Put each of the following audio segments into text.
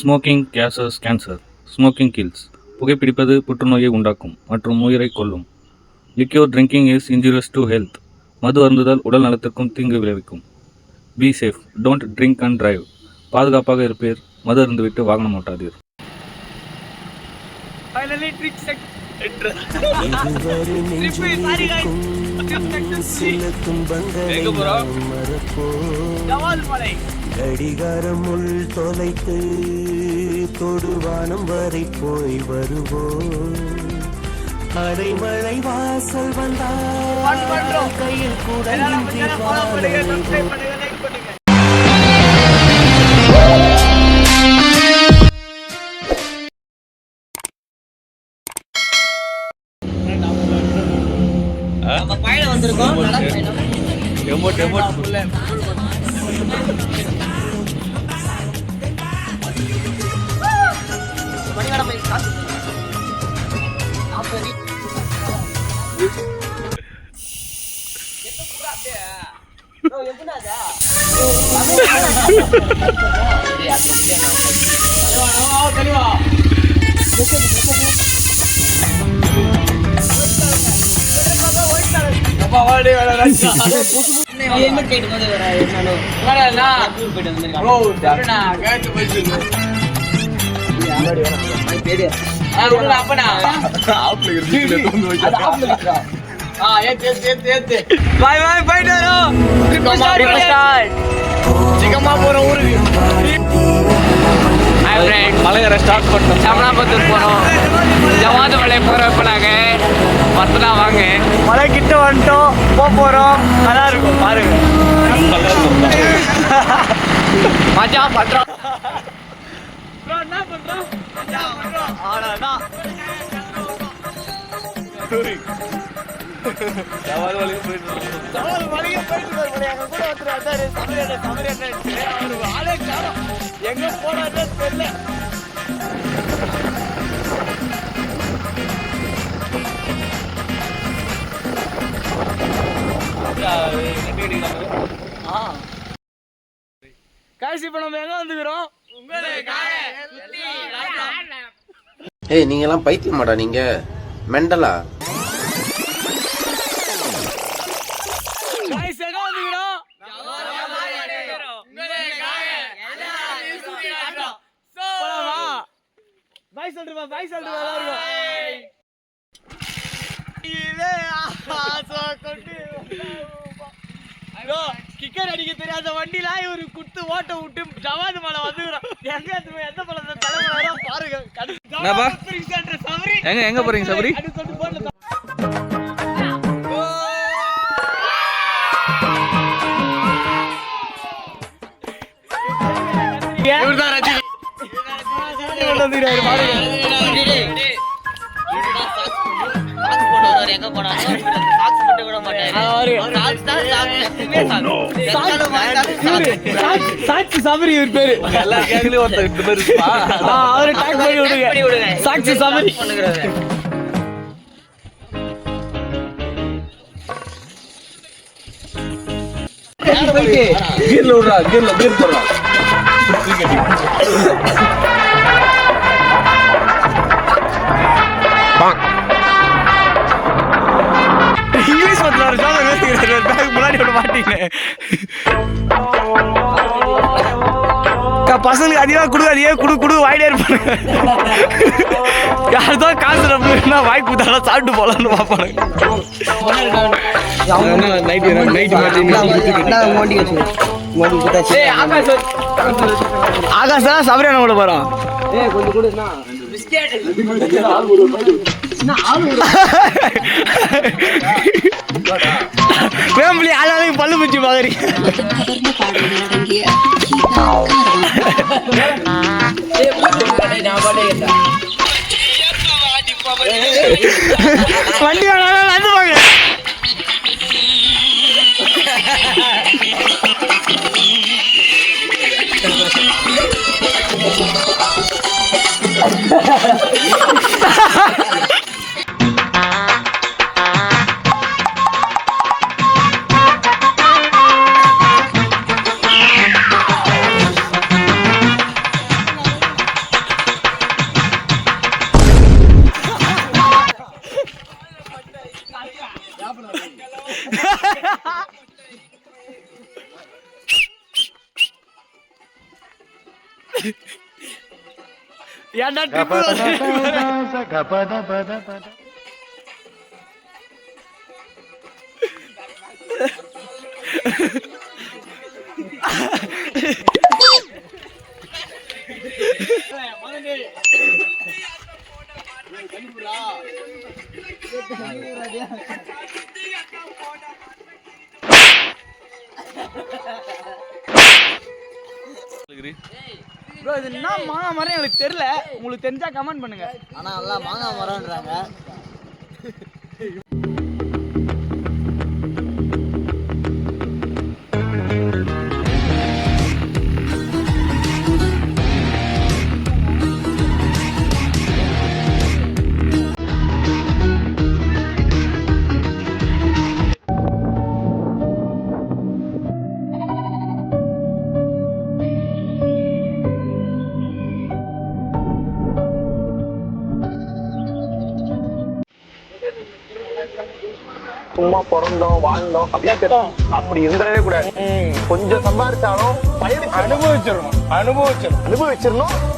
Smoking causes cancer. Smoking kills. புகைப்பிடிப்பது புற்றுநோயை உண்டாக்கும் மற்றும் உயிரை கொல்லும். Liquor drinking is injurious to health. மது அருந்துதல் உடல் நலத்திற்கும் தீங்கு விளைவிக்கும். Be safe, don't drink and drive. பாதுகாப்பாக இருப்பீர், மது அருந்துவிட்டு வாகனம் ஓட்டாதீர். கடிகாரம் உள் தொலைத்து தொடுவானம் வரை போய் வருவோம். அடைமழை வாசல் வந்தால் கையில் கூட பயணம் வந்திருக்கோம். மலையரை ஸ்டார்ட் பண்ணோம். சமணாபுத்தூர் போனோம். ஜவாது மலை போகிறோம். இப்போ நாங்கள் பத்தலாம் வாங்க. மலை கிட்ட வந்துட்டோம். போகிறோம். நல்லா இருக்கும் பாருங்க. மஜா பண்றோம். என்ன பண்றோம்? எங்க போனாரு தெரியல. காய்ச்சி இப்ப நம்ம எங்க வந்துக்கிறோம்? ஏய், நீங்க எல்லாம் பைத்தியமாடா? நீங்க மெண்டலா? கிக்கர் அடிக்க தெரியாத வண்டில ஒரு குத்து ஓட்ட விட்டு ஜவாது மலை வந்துக்கிறோம். எந்த பழத்தை தலைமுறை பாருங்க. எங்க போறீங்க சபரி? சாட்சி சபரி இவர் பேரு. எல்லா கேங்கலயும் ஒருத்தர் இந்த பேரு இருப்பா. அவரை டாக் பண்ணி விடுங்க. சாட்சி சபரி. கீர்ல விடுறா. கீர் போடுறா. இங்கிலீஷ் முன்னாடி விட மாட்டீங்க. பசங்களுக்கு அதிகமாக கொடுக்காதீங்க. குடு வாயிலே இருப்பாங்க. யார்தான் காசு நம்மளுக்குன்னா வாய் கொடுத்தாலும் சாப்பிட்டு போலான்னு பார்ப்பாங்க. ஆகாஷா சபரியான கூட போறோம். ஃபேமிலி ஆளாளுக்கு பல்லு பிடிச்சி பாக்குறீங்க. வண்டி வந்து பாங்க. ஏன்டா ட்ரிப்பு ப்ரோ இது என்ன மாங்காய் மரம் எனக்கு தெரியல, உங்களுக்கு தெரிஞ்சா கமெண்ட் பண்ணுங்க. ஆனா எல்லாம் மாங்காய் மரம்ன்றாங்க. சும்மா பிறந்தோம் வாழ்ந்தோம் அப்படியே கேட்டோம். அப்படி இருந்தவே கூடாது. கொஞ்சம் சம்பாதிச்சாலும் பயணம் அனுபவிச்சிடணும்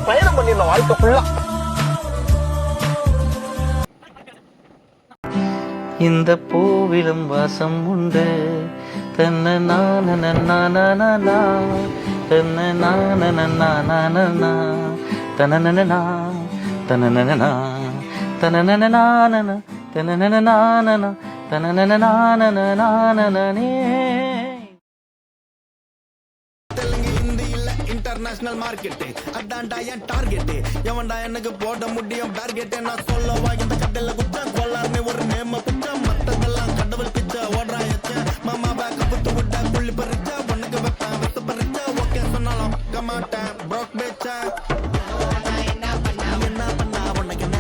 பயணம் பண்ணிடணும் வாழ்க்கை ஃபுல்லா. இந்த பூவிலும் வாசம் உண்டு தன்ன நான தன்ன நான தனனனா தனனனா தனனனா தனனனா தனனனே. இன்டர்நேஷனல் மார்க்கெட் அதான்டா என் டார்கெட். எவன்டா எனக்கு போட முடியும் டார்கெட்? நான் சொல்லவா இந்த கட்டல குச்சா கொள்ளாருமே ஒரு நேம புச்சா மத்ததெல்லாம் கடவுள் பிச்சா ஓடுறா எச்ச மாமா பேக்க புத்து விட்டா புள்ளி பறிச்சா உனக்கு வைப்பேன் வச பறிச்சா ஓகே சொன்னாலும் பார்க்க மாட்டேன் ப்ரோக் பேச்சா. என்ன பண்ணா உனக்கு என்ன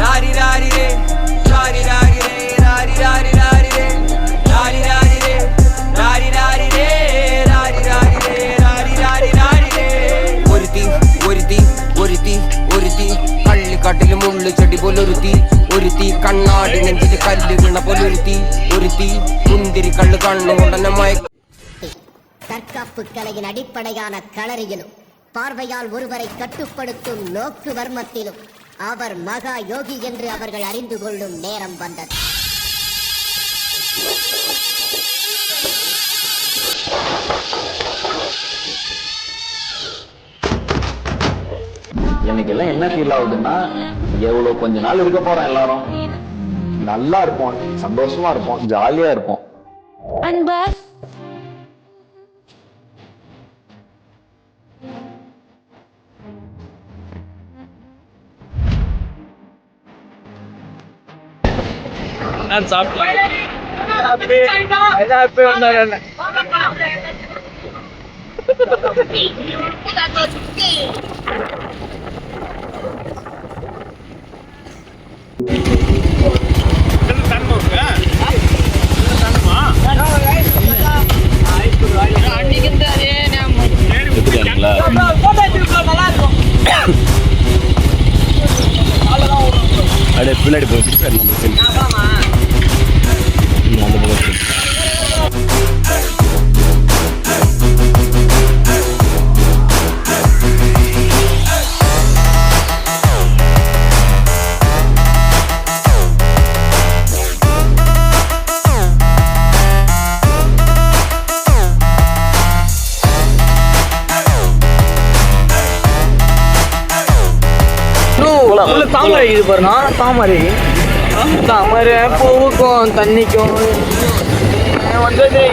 ராரி ராரி ரே ராரி ராரி ரே ராரி ராரி ராரி ரே ராரி ராரி ரே ராரி ராரி ரே ராரி ராரி ரே ராரி ராரி ராரி ரே. ஒருத்தி ஒருத்தி ஒருத்தி ஒருத்தி கள்ளிக்காட்டில் முள்ளு செடி போலொருத்தி ஒருத்தி கண்ணாடி நெஞ்சில் கல்லு கிண போலொருத்தி ஒருத்தி முந்திரி கல்லு கண்ணு உடனே மயக்க. தற்காப்பு கலையின் அடிப்படையான களரியிலும் பார்வையால் ஒருவரை கட்டுப்படுத்தும் நோக்கு வர்மத்திலும் அவர் மகா யோகி என்று அவர்கள் அறிந்து கொள்ளும் நேரம் வந்தது. எனக்கு எல்லாம் என்ன ஃபீல் ஆகுதுன்னா, எவ்வளவு கொஞ்ச நாள் இருக்க போறோம் எல்லாரும் நல்லா இருப்போம், சந்தோஷமா இருப்போம், ஜாலியா இருப்போம். அன்பா நான் சாப்பிட்டேன். வந்தாங்க அப்படியே பின்னாடி போயிட்டு தாமரை இது பாருங்க, தாமரை தாமரை பூவுக்கும் தண்ணிக்கும் வந்தது.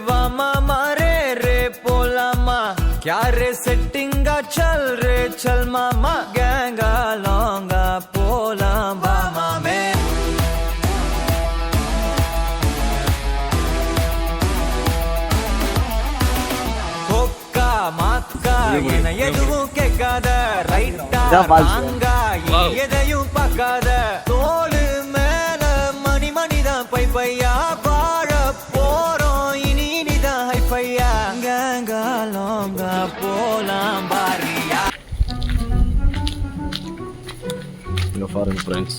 வாமா சல் மாமா கேங்கா லாங்கா போலாம் வா மாமே கொக்கா மாக்கா என எதுவும் கேட்காத ரைட்டா ராங்கா எதையும் பார்க்காத தோளு மேல மணி மணிதான் பை பையா வாழ போறோம் இனி இனிதான் ஹை பையா கேங்கா லாங்கா போலாம் பாரியா. இங்கே பாருங்க ஃப்ரெண்ட்ஸ்,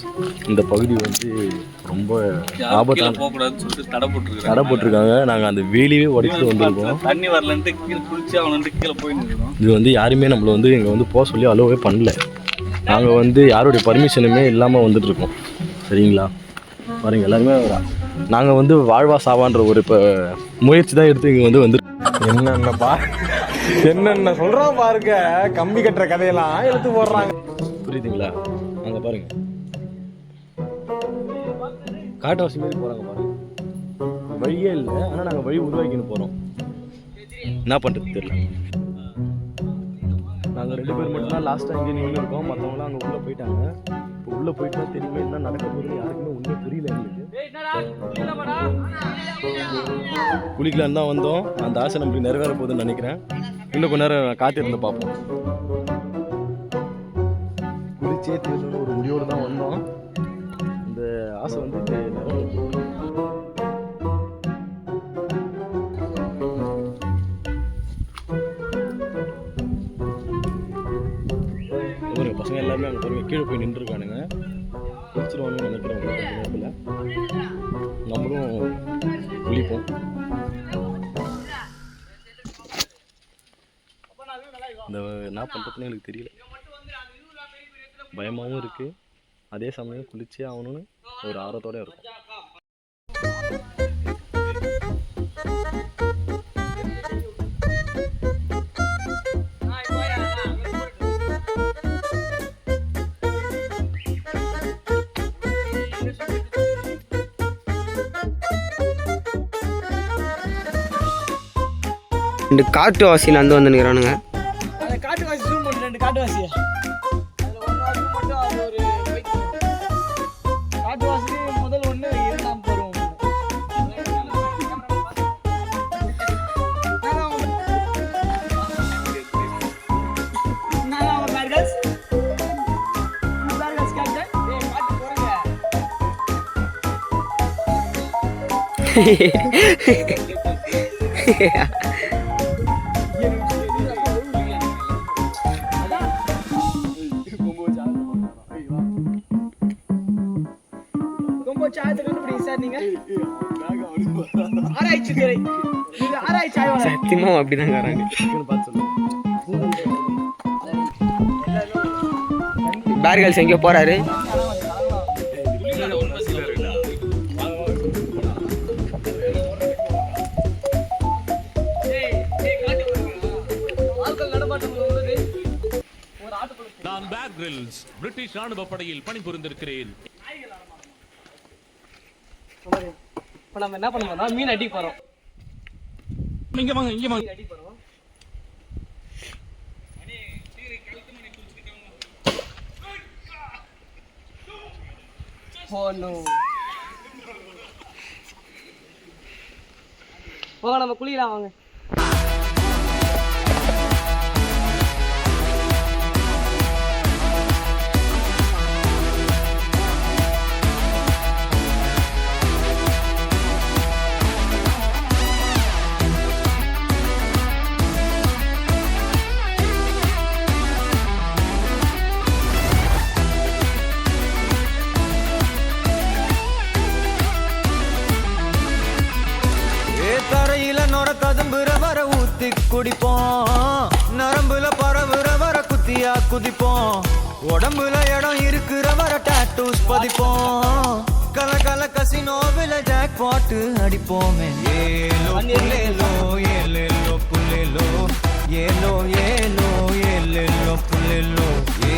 இந்த பகுதி வந்து ரொம்ப ஆபத்தான போகக்கூடாதுன்னு சொல்லிட்டு தடை போட்டிருக்காங்க. நாங்கள் அந்த வேலியே உடைச்சிட்டு வந்திருக்கோம். தண்ணி வரலன்ட்டு கீழே குளிச்சு அவனுக்கு கீழே போய் நிற்கிறோம். இது வந்து யாருமே நம்மளை வந்து இங்கே வந்து போக சொல்லி அலோவே பண்ணல. நாங்கள் வந்து யாருடைய பர்மிஷனுமே இல்லாமல் வந்துட்டுருக்கோம். சரிங்களா? பாருங்கள், எல்லாருமே நாங்கள் வந்து வாழ்வா சாவான்ற ஒரு இப்போ முயற்சி தான் எடுத்து இங்கே வந்து என்னென்ன சொல்கிறோம் பாருங்க. கம்பி கட்டுற கதையெல்லாம் எடுத்து போடுறாங்க. புரியுதுங்களா? அங்கே பாருங்க, காட்டுவாசி மாரி போகிறாங்க பாருங்க. வழியே இல்லை, ஆனால் நாங்கள் வழி உருவாக்கின்னு போகிறோம். என்ன பண்ணுறது தெரியல. நாங்கள் 2 பேர் மட்டும்தான் லாஸ்ட்டாக இங்கே நின்று இருக்கோம். மற்றவங்களாம் அங்கே உள்ளே போயிட்டாங்க. இப்போ உள்ளே போயிட்டா தெரியுமே என்ன நடக்க போகுது யாருக்குமே ஒன்றுமே புரியல. எங்களுக்கு குளிக்கலான்னு தான் வந்தோம். அந்த ஆசை நம்மளுக்கு நிறைவேற போகுதுன்னு நினைக்கிறேன். இன்னும் கொஞ்ச நேரம் காத்திருந்து பார்ப்போம். குளிச்சே தீரணும்னு ஒரு முடிவோடு தான் வந்தோம். இந்த ஆசை வந்து பசங்க எல்லாருமே அங்கே பாருங்க கீழே போய் நின்றுருக்கானுங்க. குளிச்சிருவானுன்னு நினைக்கிறேன். கொஞ்ச நேரத்தில் நம்மளும் குளிப்போம். இந்த என்ன பண்ணுறதுன்னு எனக்கு தெரியல. பயமாகவும் இருக்குது, அதே சமயம் குளிச்சே ஆகணும்னு ஒரு ஆர்வத்தோடு இருக்கும். ரெண்டு காட்டுவாசியில் வந்து வந்துருக்கிறானுங்க. அந்த காட்டுவாசி ஜூம் பண்ணி 2 காட்டுவாசி அதில் ஒன்று மட்டும் அது ஒரு பைக் காட்டுவாசி முதல் ஒன்று 2ஆம் பருவம். சத்தியமா அப்படிதான் வராங்க. பேர்கல்ஸ் எங்கேயோ போறாரு. நான் பேர் கிரில்ஸ், பிரிட்டிஷ் ராணுவ படையில் பணிபுரிந்திருக்கிறேன். இப்போ நம்ம என்ன பண்ண போறோம்? மீன் அடிக்க போறோம். இங்க வாங்க, இங்க வாங்க. அடிக்க போறோம். Oh no. வாங்க நம்ம குளிக்கலாம் வாங்க. கதம்புற வர ஊத்தி குடிப்போம், நரம்புல பரவுற வர குத்தியா குதிப்போம், உடம்புல இடம் இருக்கிற வர டாட்டூஸ் பதிப்போம், கல கல கசினோவில ஜாக் பாட்டு அடிப்போமே. ஏலோ புல்லேலோ ஏலேலோ புல்லேலோ ஏலோ ஏலோ ஏலேலோ புல்லேலோ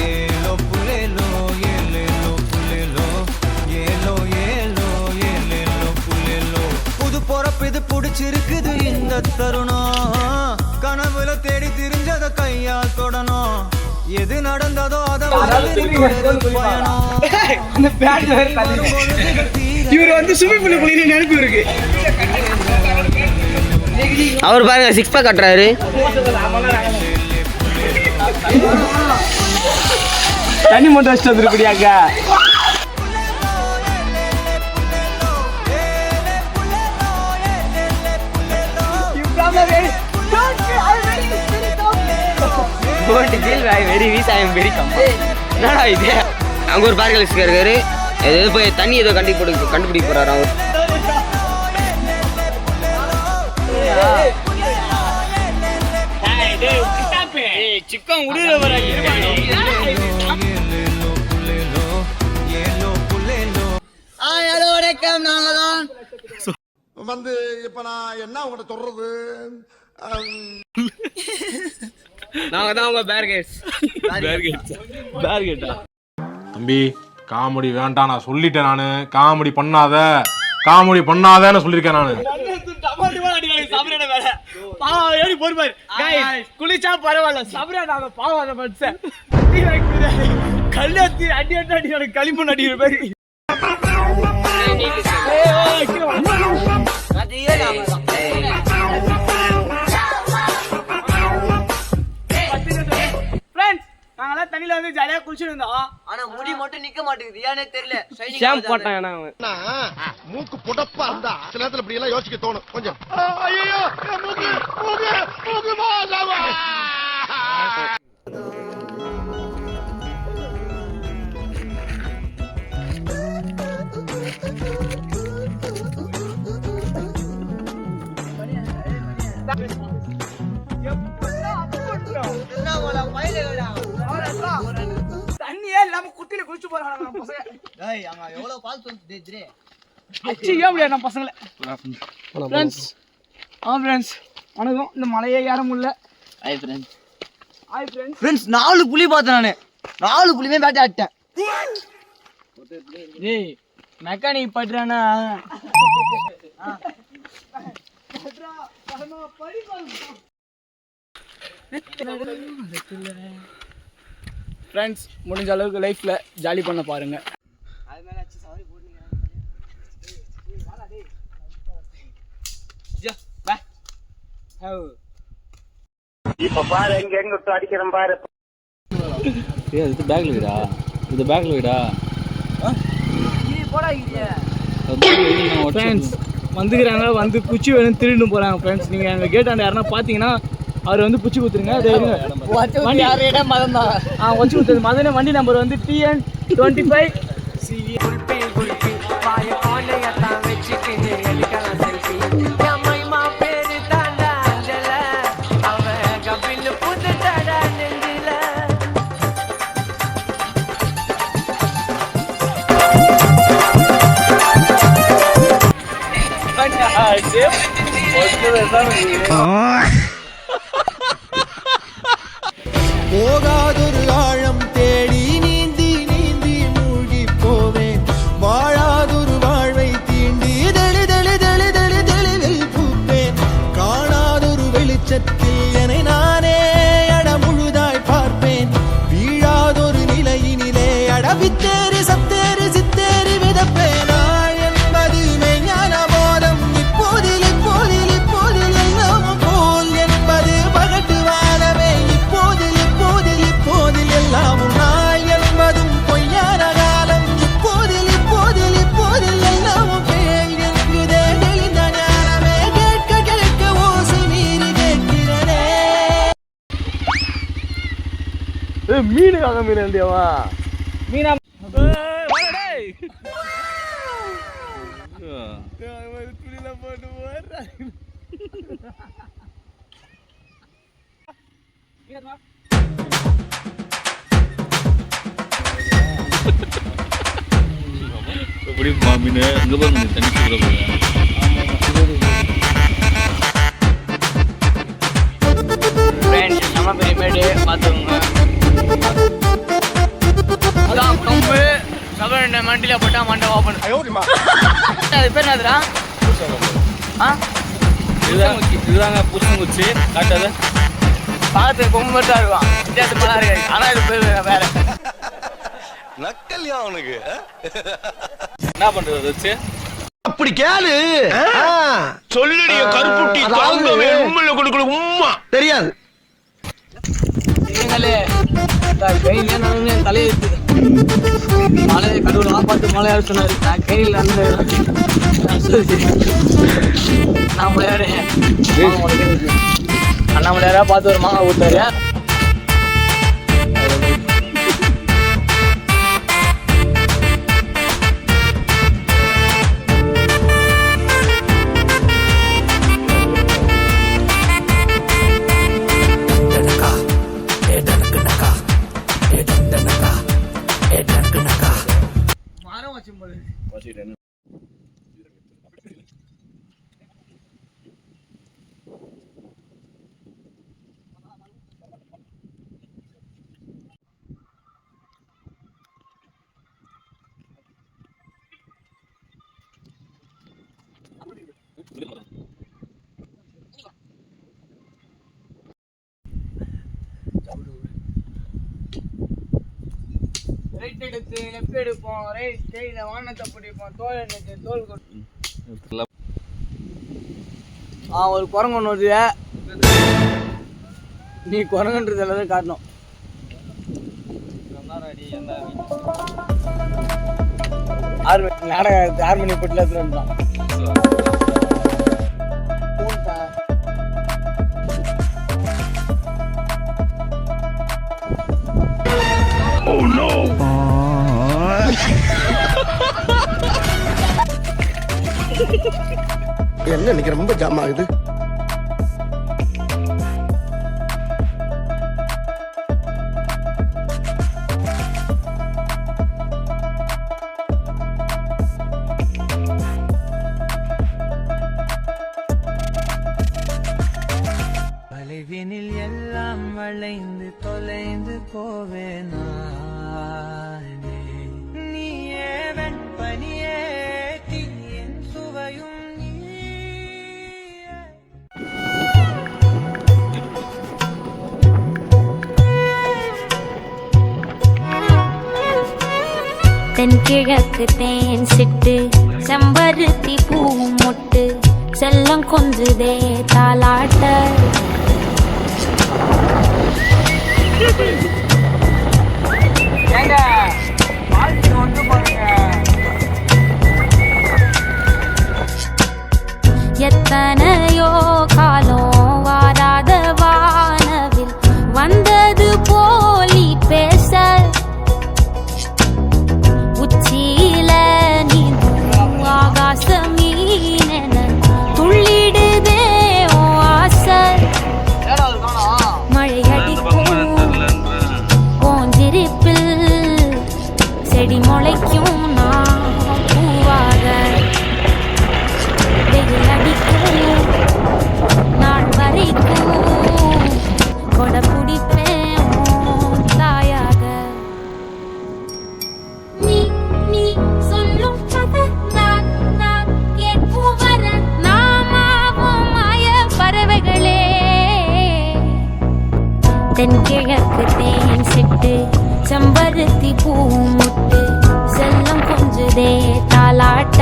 ஏலோ புல்லேலோ ஏலேலோ புல்லேலோ ஏலோ ஏலோ ஏலேலோ புல்லேலோ. புது பொறப்பு இது புடிச்சிருக்குது இந்த தருணம், கனவுல தேடி திரிஞ்சத கையால் தொடணும், எது நடந்ததோ அதை இவர் வந்து ஸ்விமிங் பூல் குளிர் நினைப்பு இருக்கு. அவர் பாருங்க 6 பேக் கட்டுறாரு. தண்ணி மட்டும் வச்சுட்டு வந்துருப்படியாங்க. என்னடா இது? அங்க ஒரு பார்க்கல் இருக்காரு. ஏதோ போய் தண்ணி ஏதோ கண்டுபிடிக்க போறாரு அவர். சிக்கன் உடுற வந்து இப்ப நான் என்ன உங்கள்கிட்ட சொல்றது? நாங்க தான் உங்க பேர்கேட்ஸ். தம்பி காமெடி வேண்டாம், நான் சொல்லிட்டேன். நானு காமெடி பண்ணாதன்னு சொல்லியிருக்கேன் நானு. குளிச்சா பரவாயில்ல, சபரா பாவாத மனுஷன் கல்லாத்தி அடி களிமண் அடிக்கிற மாதிரி. நாங்கெல்லாம் தண்ணியில வந்து ஜாலியா குளிச்சுட்டு இருந்தோம். ஆனா முடி மட்டும் நிக்க மாட்டேங்குது, ஏன்னே தெரியல. ஷாம்பு போட்டான். மூக்கு புடப்பா இருந்தா சில நேரத்துல இப்படி எல்லாம் யோசிக்க தோணும் கொஞ்சம். தண்ணியே இல்லாம குட்டில குளிச்சு போறாங்க பசங்க. அங்க எவ்வளவு பால் சொல்லிட்டு அச்சியே முடியாது நம்ம பசங்கள. ஃப்ரெண்ட்ஸ் வணக்கம். இந்த மலையே ஏற முடியல. ஹாய் ஃப்ரெண்ட்ஸ் 4 புலி பார்த்தேன் நானு. 4 புலியுமே பேட்டை ஆட்டேன். டேய் மெக்கானிக் பண்றானா? ஃப்ரெண்ட்ஸ் முடிஞ்ச அளவுக்கு லைஃப்ல ஜாலி பண்ண பாருங்க. இப்ப பாரு எங்க அடிக்கிறேன் பாரு. இது பேக்ல விடா, இது பேக்ல விடா. ஃப்ரெண்ட்ஸ் வந்துக்கிறாங்க, வந்து குச்சி வேணும் திருட்டு போறாங்க. ஃப்ரெண்ட்ஸ் நீங்க எங்க கேட்டாண்ட யாருன்னா பாத்தீங்கன்னா அவர் வந்து குச்சி குத்துருங்க. வண்டி யாரிடம் மதம் தான் வச்சு குத்துது. மதனே வண்டி நம்பர் வந்து TN 25. போகாதொரு ஆழம் தேடி நீந்தி நீந்தி மூழ்கி போவேன். வாழாதொரு வாழ்வை தீண்டி தெளிவில் பூப்பேன். காணாதொரு வெளிச்சத்தில் என்னை நானே முழுதாய் பார்ப்பேன். வீழாதொரு நிலையினிலே வித்தேறி சத்தேறி சித்தேறி விதப்பேன். நாள் என்பது மெய்ஞான போதம். இப்போதில் எல்லாம் போல் என்பது பகட்டு வாழவே. இப்போதில் எல்லாமும் நாள் என்பதும் பொய்யான காலம். இப்போதில் எல்லாமும் பேய் என்குதே தெளிந்த ஞானமே. கேட்க ஓசை மீறி கேட்கிறனே. மீனுக்காக மீன் இல்லையாவா? மீனா எப்படி மீன் அங்க பாருங்க தண்ணி கூட போறேன். நம்ம பெரிய பார்த்துக்கோங்க. அதான் கம்பு சபரண்ட மண்டியில போட்டா மண்டை ஓப்பன். அது பேர் என்னதுடா? இதுதாங்க புருஷங்குச்சி காட்டாத. பார்த்து பொம்மை மட்டும் இருக்கும் வித்தியாசமா இருக்கு. ஆனா இது பேர் வேற. நக்கல்யா அவனுக்கு என்ன பண்றது வச்சு அப்படி கேளு சொல்லுடைய கருப்புட்டி தாங்கவே உண்மையில கொடுக்கல உம்மா தெரியாது நீங்களே கையில நடந்து தலையை மலையை கடவுள் காப்பாத்து மலையாரு சொன்னாரு. நான் கையில் நடந்து அண்ணாமலையாரு அண்ணாமலையாரா பார்த்து ஒரு மாங்காய் ஊத்தாரு. ரைட் எடுத்து லெஃப்ட் எடுப்போம். ரைட் கையில வானத்தை பிடிப்போம். தோல் எடுத்து தோல் ஒரு குரங்கு ஒன்று வருது. நீ குரங்குன்றது எல்லாத்தையும் காட்டணும். நாடகம் 6 மணி போட்டில் எடுத்துட்டு வந்துட்டான். என்ன இன்னைக்கு ரொம்ப ஜாம் ஆகுது வளைவினில் எல்லாம் வளைந்து தொலைந்து போவேனா நீயே வெண்பனியே தீயின் சுவையும் தென்கிழக்கு தேன் சிட்டு செம்பருத்தி பூ மொட்டு செல்லம் கொஞ்சுதே தாலாட்ட எத்தனையோ காலம் வாராத வானவில் வந்தது போலி பேச உச்சியில நீந்தும் ஆகாச மீனென துள்ளிடுதே ஓ ஆசை மழையடிக்கும் போஞ்சிருப்பில் செடி முளைக்கும் நான் பூவாக வெயில் அடிக்கும் நாள் வரைக்கும் கொடை பிடிப்பேன் தாயாக நீ நீ சொல்லும் கதை நான் நான் கேட்கும் வர நாமாவும் மாய பறவைகளே தென்கிழக்கு தேன் சிட்டு செம்பருத்தி பூ முட்டு செல்லம் கொஞ்சுதே தாலாட்ட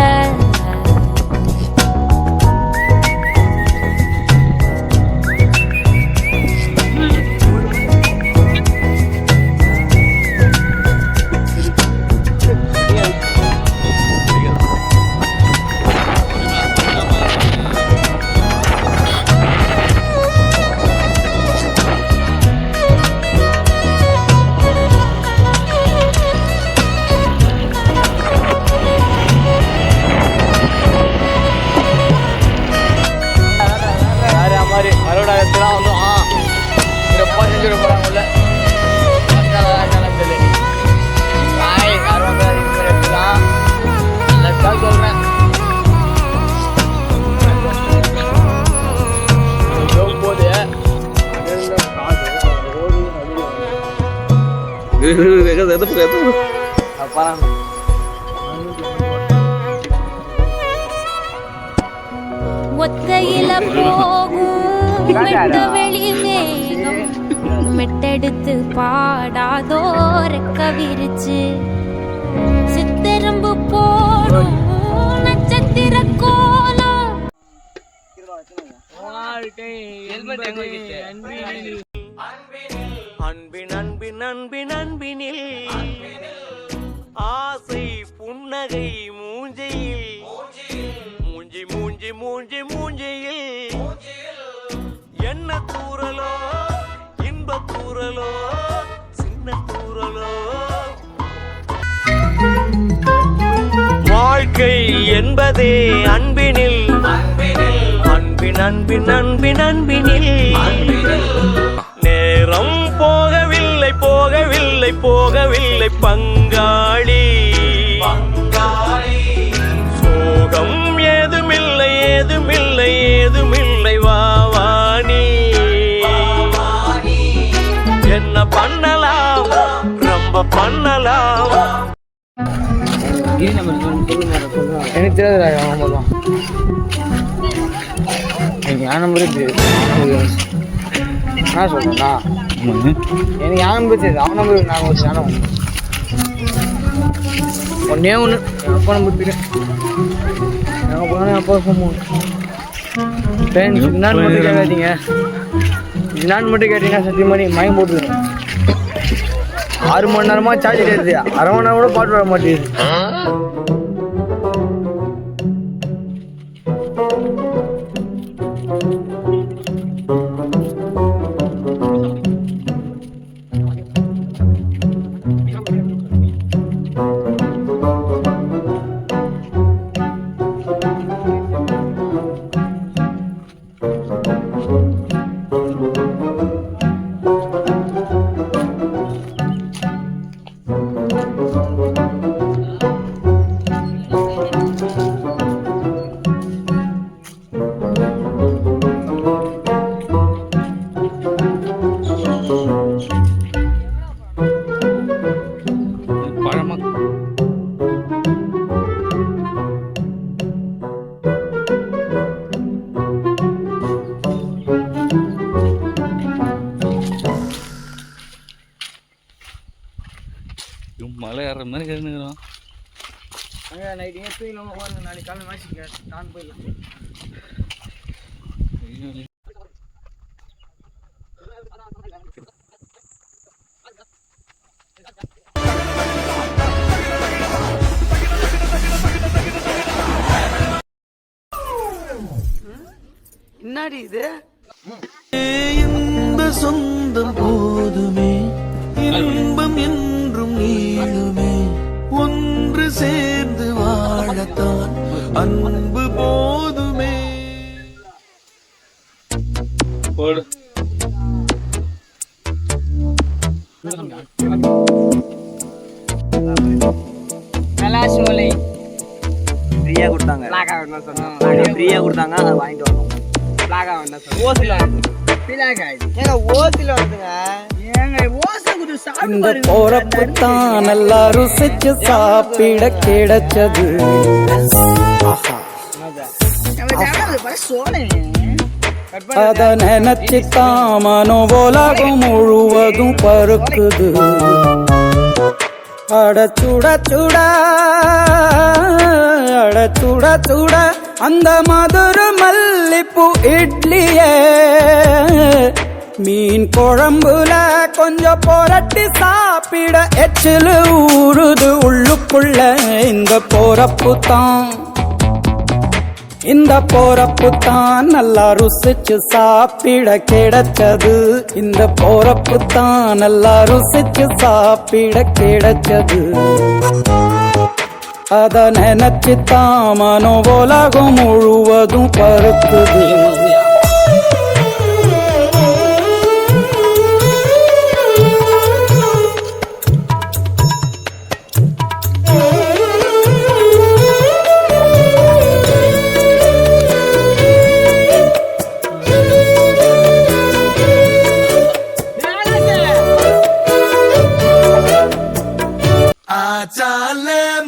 அறுபதாயிரத்துலாம் வந்து சிறப்பாக செஞ்சுட போகிறாங்க உள்ள தெரியல. நாய் அறுபதாயிரம் எடுத்துலாம் நல்லா சொல்கிறேன். போகும்போது ஒத்தையில போகும் வெளி மேகம் மெட்டெடுத்து பாடாதோ ரெக்க விரிச்சு சித்தரம்பு போடும் நட்சத்திர கோலம் வாழ்க்கை என்பது அன்பினில். அன்பின் அன்பின் அன்பின் அன்பினில் ஆசை புன்னகை மூஞ்சையில் மூஞ்சி மூஞ்சி மூஞ்சி மூஞ்சியில் என்ன தூரலோ இன்ப தூரலோ சின்ன தூரலோ வாழ்க்கை என்பதே அன்பினில் அன்பின் அன்பின் அன்பின் அன்பினில் நேரம் போகவில்லை போகவில்லை போகவில்லை பங்காளி சோகம் ஏதுமில்லை ஏதுமில்லை ஏதுமில்லை வாவானி என்ன பண்ணலாம் ரொம்ப பண்ணலாம். எனக்கு தெரியாதுடா அவன் நம்பர் தான். எனக்கு என் நம்பரே தெரியாது. நான் சொல்றேன்டா எனக்கு என் நம்பர் தெரியாது. அவன் நம்பர் நான் ஒரு சேனம் ஒன்னே ஒன்று என் அப்பா நம்பர் தெரியும். எங்கள் போனால் என் அப்பா ஃபோன் ஃப்ரெண்ட்ஸ் என்னான்னு மட்டும் கேட்காதீங்க. என்னான்னு மட்டும் கேட்டீங்கன்னா சத்தியமாக மயம் போட்டுருங்க. 6 மணி நேரமா சார்ஜ் ஏறுது. அரை மணி நேரம் கூட பாட்டு வர மாட்டேங்குது. மலை ஏற மாதிரி கேட்டுக்கிறான். நைட்டு ஏன் தூங்கினோம் பாருங்க. நாளைக்கு காலையில் மேட்ச் நான் போயிடலாம். என்னடி இது இந்த சொந்தம் போதுமே இன்பம் என்றும் நீளுமே ஒன்று சேர்ந்து வாழத்தான் அன்பு போதுமே. போடு சோலை ஃப்ரீயா கொடுத்தாங்க. ஃப்ரீயா கொடுத்தாங்க அதை வாங்கிட்டு வரணும். இந்த போறப்பு தான் நல்லா ருசிச்சு சாப்பிட கிடைச்சது. அத நினைச்சுதான் மனோ உலகம் முழுவதும் பருக்குது. அட சுட சுட அட சுட சுட அந்த மதுர மல்லிப்பூ இட்லியே மீன் குழம்புல கொஞ்சம் புரட்டி சாப்பிட எச்சில் ஊறுது உள்ளுக்குள்ள. இந்த போறப்பு தான் நல்லா ருசிச்சு சாப்பிட கிடைச்சது. இந்த போறப்பு தான் நல்லா ருசிச்சு சாப்பிட கிடைச்சது. அத நினைச்சுதான் மனோ உலகம் முழுவதும் பருக்குது.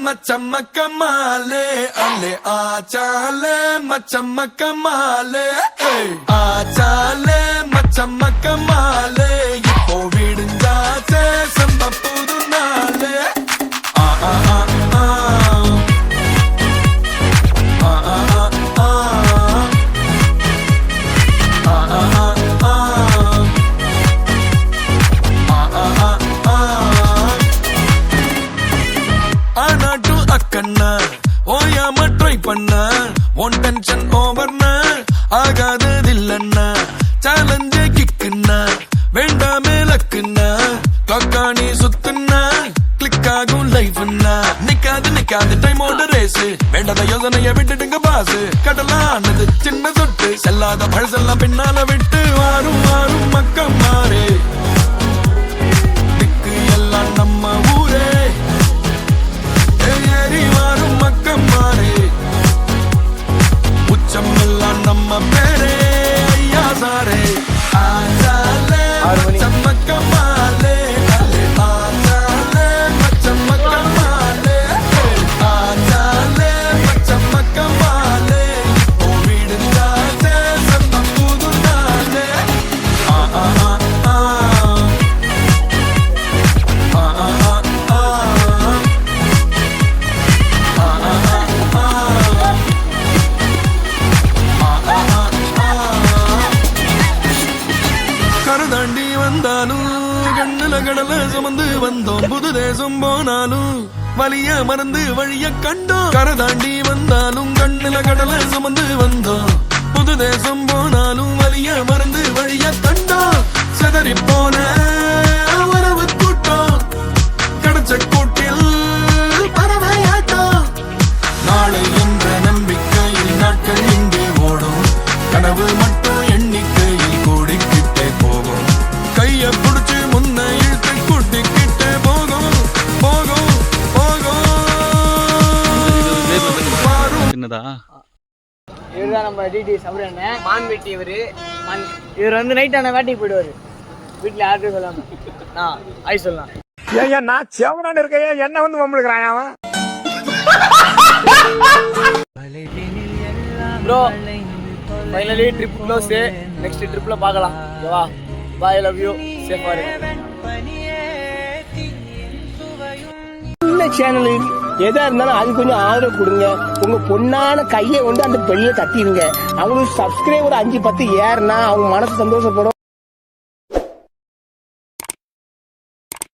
மச்சம்மக்கமாலே அல்லே ஆச்சாலே மச்சம்மக்கமாலே ஆச்சாலே மச்சம்மக்கமாலே சொன்னா சேலஞ்சே கிக்குன்னா வேண்டாமே லக்குன்னா காக்காணி சுத்துன்னா கிளிக் ஆகும் லைஃப்னா நிக்காது டைமோட ரேஸ் வேண்டாத யோசனைய விட்டுடுங்க பாசு கடலானது சின்ன சொட்டு செல்லாத பழசெல்லாம் பின்னால விட்டு வாரும் மக்கம் மாறே திக்கு எல்லாம் நம்ம ஊரே ஏறி வாரும் மக்கம் மாறே உச்சம் எல்லாம் நம்ம பேரே ஐயா சாரே ஆசாலே மச்சம் மாலே கரதாண்டி வந்தாலும் கண்ணுல கடல சுமந்து வந்தோம் புது தேசம் போனாலும் வலிய மறந்து வழிய கண்டோம் கரதாண்டி வந்தாலும் கண்ணுல கடல சுமந்து வந்தோம் புது தேசம் போனாலும் வலிய மறந்து வழிய கண்டோம் செதறி போன வரவு கூட்டம் கிடைச்ச கூட்டில் பறவையாட்டம் நாளை என்ற நம்பிக்கையில் நாட்கள் இங்கே ஓடும் கனவு மட்டும் எண்ணிக்கையில் கூடிக்கிட்டே போகும் கைய புடிச்சு முன்ன இழுத்து கூட்டிக்கிட்டே போகும் சின்னதா இவர் தான் நம்ம டிடி சபரண்ண மான் வெட்டி இவர் வந்து நைட் ஆனால் வேட்டைக்கு போயிடுவார் வீட்டில் யார்கிட்டையும் சொல்லாம ஆய் சொல்லலாம் ஏன் நான் செவனான்னு இருக்கேன் என்ன வந்து வம்பிழுக்கிறான் அவன் bro finally trip close next ட்ரிப்பில் பார்க்கலாம் ஓகேவா பாய் லவ் யூ சேஃபாக இருங்க சேனலு எதா இருந்தாலும் அது கொஞ்சம் ஆதரவு கொடுங்க உங்க பொண்ணான கையை கொண்டு அந்த பெண்ணில தட்டிடுங்க அவங்களுக்கு சப்ஸ்கிரைபர் 5-10 ஏறுனா அவங்க மனசு சந்தோஷப்படும்.